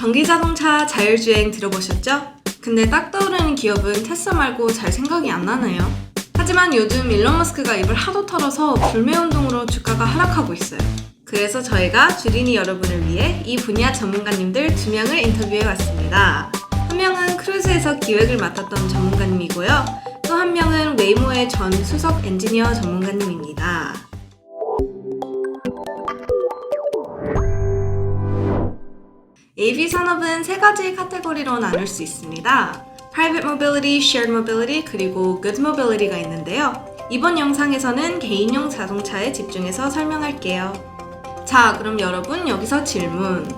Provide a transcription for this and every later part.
전기자동차 자율주행 들어보셨죠? 근데 딱 떠오르는 기업은 테슬라 말고 잘 생각이 안 나네요. 하지만 요즘 일론 머스크가 입을 하도 털어서 불매운동으로 주가가 하락하고 있어요. 그래서 저희가 주린이 여러분을 위해 이 분야 전문가님들 2명을 인터뷰해왔습니다. 한 명은 크루즈에서 기획을 맡았던 전문가님이고요. 또 한 명은 웨이모의 전 수석 엔지니어 전문가님입니다. AV 산업은 3가지 카테고리로 나눌 수 있습니다. Private Mobility, Shared Mobility, 그리고 Goods Mobility가 있는데요. 이번 영상에서는 개인용 자동차에 집중해서 설명할게요. 자, 그럼 여러분 여기서 질문.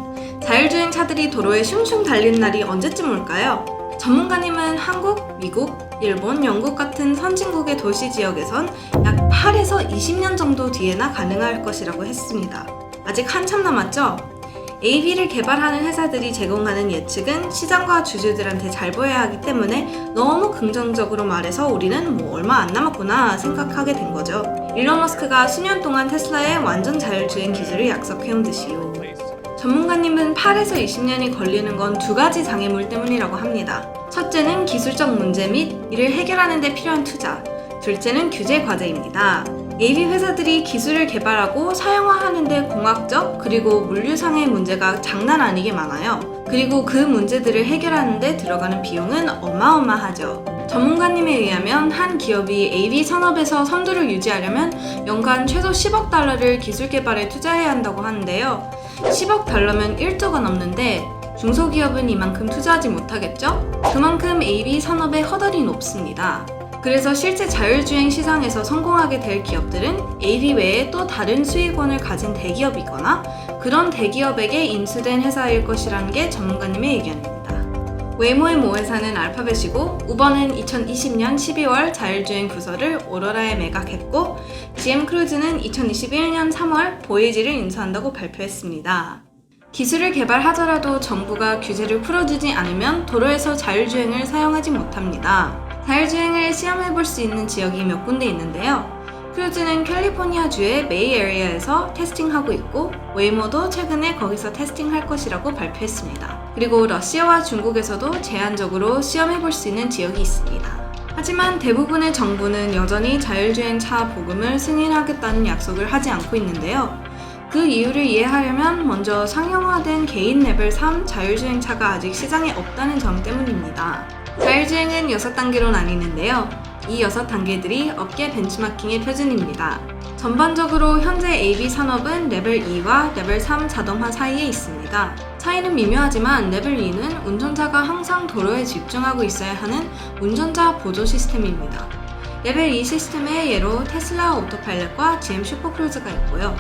자율주행 차들이 도로에 슝슝 달리는 날이 언제쯤 올까요? 전문가님은 한국, 미국, 일본, 영국 같은 선진국의 도시 지역에선 약 8에서 20년 정도 뒤에나 가능할 것이라고 했습니다. 아직 한참 남았죠? AV를 개발하는 회사들이 제공하는 예측은 시장과 주주들한테 잘 보여야 하기 때문에 너무 긍정적으로 말해서 우리는 얼마 안 남았구나 생각하게 된 거죠. 일론 머스크가 수년 동안 테슬라의 완전 자율주행 기술을 약속해온 듯이요. 전문가님은 8에서 20년이 걸리는 건 2가지 장애물 때문이라고 합니다. 첫째는 기술적 문제 및 이를 해결하는 데 필요한 투자, 둘째는 규제 과제입니다. AV 회사들이 기술을 개발하고 사용화하는 데 공학적 그리고 물류상의 문제가 장난 아니게 많아요. 그리고 그 문제들을 해결하는 데 들어가는 비용은 어마어마하죠. 전문가님에 의하면 한 기업이 AV 산업에서 선두를 유지하려면 연간 최소 10억 달러를 기술 개발에 투자해야 한다고 하는데요. 10억 달러면 1조가 넘는데 중소기업은 이만큼 투자하지 못하겠죠? 그만큼 AV 산업의 허들이 높습니다. 그래서 실제 자율주행 시장에서 성공하게 될 기업들은 AV 외에 또 다른 수익원을 가진 대기업이거나 그런 대기업에게 인수된 회사일 것이라는 게 전문가님의 의견입니다. 웨이모의 모 회사는 알파벳이고 우버는 2020년 12월 자율주행 부서를 오로라에 매각했고 GM 크루즈는 2021년 3월 보이지를 인수한다고 발표했습니다. 기술을 개발하더라도 정부가 규제를 풀어주지 않으면 도로에서 자율주행을 사용하지 못합니다. 자율주행을 시험해볼 수 있는 지역이 몇 군데 있는데요. 크루즈는 캘리포니아주의 메이에리아에서 테스팅하고 있고 웨이모도 최근에 거기서 테스팅할 것이라고 발표했습니다. 그리고 러시아와 중국에서도 제한적으로 시험해볼 수 있는 지역이 있습니다. 하지만 대부분의 정부는 여전히 자율주행 차 보급을 승인하겠다는 약속을 하지 않고 있는데요. 그 이유를 이해하려면 먼저 상용화된 개인 레벨 3 자율주행차가 아직 시장에 없다는 점 때문입니다. 자율주행은 6단계로 나뉘는데요. 이 6단계들이 업계 벤치마킹의 표준입니다. 전반적으로 현재 AV 산업은 레벨 2와 레벨 3 자동화 사이에 있습니다. 차이는 미묘하지만 레벨 2는 운전자가 항상 도로에 집중하고 있어야 하는 운전자 보조 시스템입니다. 레벨 2 시스템의 예로 테슬라 오토파일럿과 GM 슈퍼크루즈가 있고요.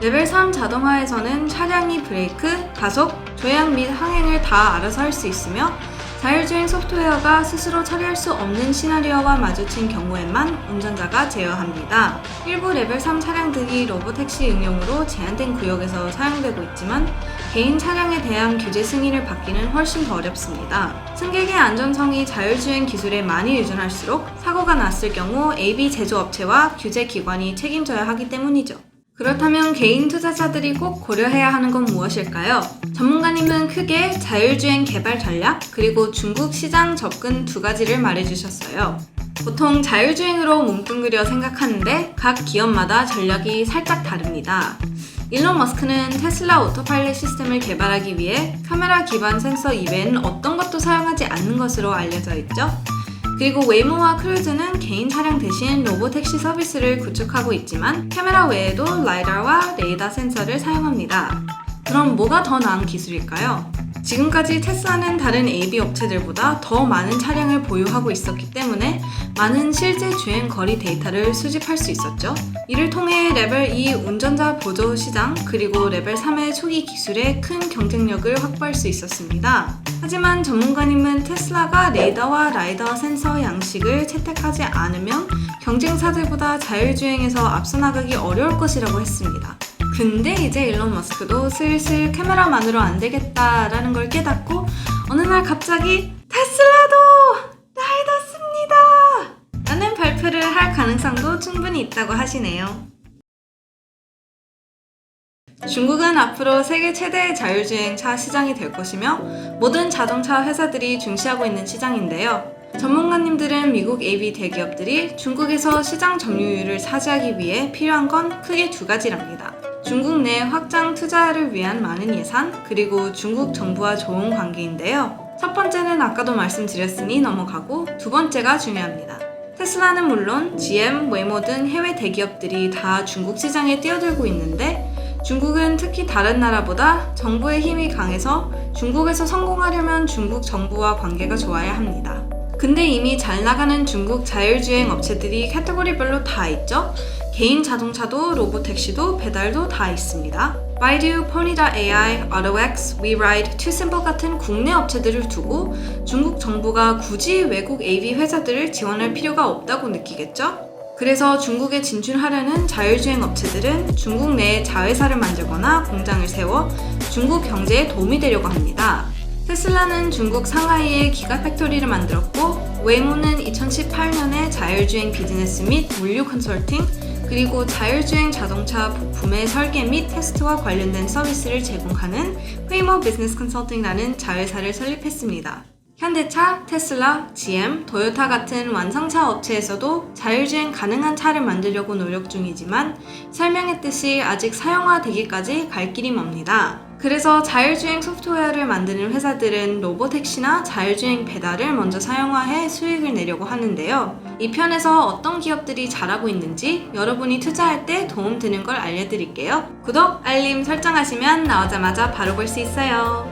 레벨 3 자동화에서는 차량이 브레이크, 가속, 조향 및 항행을 다 알아서 할 수 있으며 자율주행 소프트웨어가 스스로 처리할 수 없는 시나리오와 마주친 경우에만 운전자가 제어합니다. 일부 레벨 3 차량들이 로보택시 응용으로 제한된 구역에서 사용되고 있지만 개인 차량에 대한 규제 승인을 받기는 훨씬 더 어렵습니다. 승객의 안전성이 자율주행 기술에 많이 의존할수록 사고가 났을 경우 AV 제조업체와 규제기관이 책임져야 하기 때문이죠. 그렇다면 개인 투자자들이 꼭 고려해야 하는 건 무엇일까요? 전문가님은 크게 자율주행 개발 전략, 그리고 중국 시장 접근 2가지를 말해주셨어요. 보통 자율주행으로 뭉뚱그려 생각하는데 각 기업마다 전략이 살짝 다릅니다. 일론 머스크는 테슬라 오토파일럿 시스템을 개발하기 위해 카메라 기반 센서 이외에는 어떤 것도 사용하지 않는 것으로 알려져 있죠. 그리고 웨이모와 크루즈는 개인 차량 대신 로보택시 서비스를 구축하고 있지만 카메라 외에도 라이다와 레이더 센서를 사용합니다. 그럼 뭐가 더 나은 기술일까요? 지금까지 테슬라는 다른 AV 업체들보다 더 많은 차량을 보유하고 있었기 때문에 많은 실제 주행 거리 데이터를 수집할 수 있었죠. 이를 통해 레벨 2 운전자 보조 시장 그리고 레벨 3의 초기 기술에 큰 경쟁력을 확보할 수 있었습니다. 하지만 전문가님은 테슬라가 레이더와 라이더 센서 양식을 채택하지 않으면 경쟁사들보다 자율주행에서 앞서 나가기 어려울 것이라고 했습니다. 근데 이제 일론 머스크도 슬슬 카메라만으로 안 되겠다라는 걸 깨닫고 어느 날 갑자기 테슬라도 라이더 씁니다! 라는 발표를 할 가능성도 충분히 있다고 하시네요. 중국은 앞으로 세계 최대의 자율주행차 시장이 될 것이며 모든 자동차 회사들이 중시하고 있는 시장인데요. 전문가님들은 미국 AV 대기업들이 중국에서 시장 점유율을 차지하기 위해 필요한 건 크게 두 가지랍니다. 중국 내 확장 투자를 위한 많은 예산, 그리고 중국 정부와 좋은 관계인데요. 첫 번째는 아까도 말씀드렸으니 넘어가고 두 번째가 중요합니다. 테슬라는 물론 GM, 웨이모 등 해외 대기업들이 다 중국 시장에 뛰어들고 있는데 중국은 특히 다른 나라보다 정부의 힘이 강해서 중국에서 성공하려면 중국 정부와 관계가 좋아야 합니다. 근데 이미 잘 나가는 중국 자율주행 업체들이 카테고리별로 다 있죠? 개인 자동차도 로보택시도 배달도 다 있습니다. Baidu, Pony.ai, AutoX, WeRide, TuSimple 같은 국내 업체들을 두고 중국 정부가 굳이 외국 AV 회사들을 지원할 필요가 없다고 느끼겠죠? 그래서 중국에 진출하려는 자율주행 업체들은 중국 내에 자회사를 만들거나 공장을 세워 중국 경제에 도움이 되려고 합니다. 테슬라는 중국 상하이에 기가팩토리를 만들었고 웨이모는 2018년에 자율주행 비즈니스 및 물류 컨설팅 그리고 자율주행 자동차 부품의 설계 및 테스트와 관련된 서비스를 제공하는 웨이모 비즈니스 컨설팅이라는 자회사를 설립했습니다. 현대차, 테슬라, GM, 토요타 같은 완성차 업체에서도 자율주행 가능한 차를 만들려고 노력 중이지만 설명했듯이 아직 사용화되기까지 갈 길이 멉니다. 그래서 자율주행 소프트웨어를 만드는 회사들은 로보택시나 자율주행 배달을 먼저 사용화해 수익을 내려고 하는데요. 이 편에서 어떤 기업들이 잘하고 있는지 여러분이 투자할 때 도움되는 걸 알려드릴게요. 구독, 알림 설정하시면 나오자마자 바로 볼 수 있어요.